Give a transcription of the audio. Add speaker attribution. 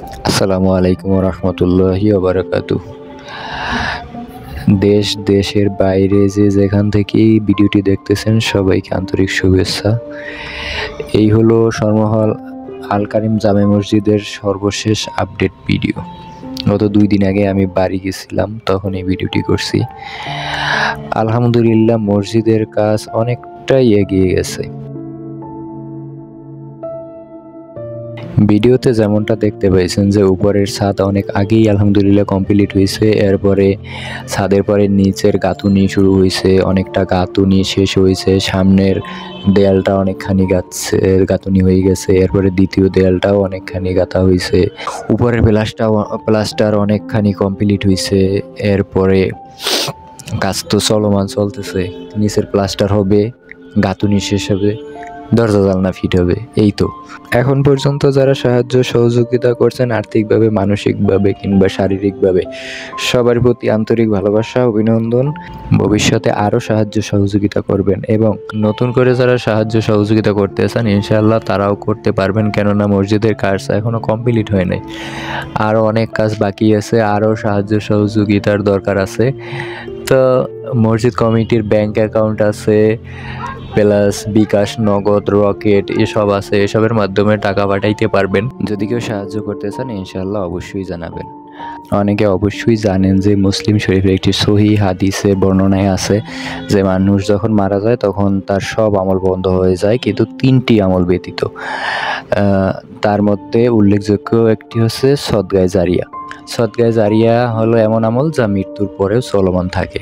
Speaker 1: আসসালামু আলাইকুম রহমতুল্লাহি ওবারাকাতুহ। দেশ দেশের বাইরে যে যেখান থেকেই ভিডিওটি দেখতেছেন সবাইকে আন্তরিক শুভেচ্ছা। এই হলো সরমহল আল কারিম জামে মসজিদের সর্বশেষ আপডেট ভিডিও। গত 2 দিন আগে আমি বাড়ি গেছিলাম, তখন এই ভিডিওটি করছি। আলহামদুলিল্লাহ মসজিদের কাজ অনেকটাই এগিয়ে গেছে। ভিডিওতে যেমনটা দেখতে পাইছেন যে উপরের ছাদ অনেক আগেই আলহামদুলিল্লাহ কমপ্লিট হয়েছে। এরপরে ছাদের পরে নিচের গাঁথুনি শুরু হয়েছে, অনেকটা গাঁথুনি শেষ হয়েছে। সামনের দেয়ালটা অনেকখানি গাঁথুনি হয়ে গেছে। এরপরে দ্বিতীয় দেয়ালটাও অনেকখানি গাঁথা হয়েছে। উপরের প্লাস্টার অনেকখানি কমপ্লিট হয়েছে। এরপরে কাজ তো চলমান চলতেছে। নিচের প্লাস্টার হবে, গাঁথুনি শেষ হবে, দরজা জানলা ফিট হবে। এই তো এখন পর্যন্ত যারা সাহায্য সহযোগিতা করছেন আর্থিকভাবে, মানসিকভাবে কিংবা শারীরিকভাবে, সবার প্রতি আন্তরিক ভালোবাসা, অভিনন্দন। ভবিষ্যতে আরও সাহায্য সহযোগিতা করবেন এবং নতুন করে যারা সাহায্য সহযোগিতা করতে চান ইনশাআল্লাহ তারাও করতে পারবেন, কেননা মসজিদের কাজ এখনও কমপ্লিট হয় নাই। আরও অনেক কাজ বাকি আছে, আরও সাহায্য সহযোগিতার দরকার আছে। তো মসজিদ কমিটির ব্যাংক অ্যাকাউন্ট আছে, প্লাস বিকাশ, নগদ, রকেট এসব আছে। এসবের মাধ্যমে টাকা পাঠাইতে পারবেন। যদি কেউ সাহায্য করতে চান ইনশাআল্লাহ অবশ্যই জানাবেন। অনেকে অবশ্যই জানেন যে মুসলিম শরীফের একটি সহিহ হাদিসের বর্ণনায় আছে যে মানুষ যখন মারা যায় তখন তার সব আমল বন্ধ হয়ে যায়, কিন্তু 3টি আমল ব্যতীত। তার মধ্যে উল্লেখযোগ্য একটি হচ্ছে সদগায়ে জারিয়া। সদগায়ে জারিয়া হলো এমন আমল যা মৃত্যুর পরেও চলমান থাকে।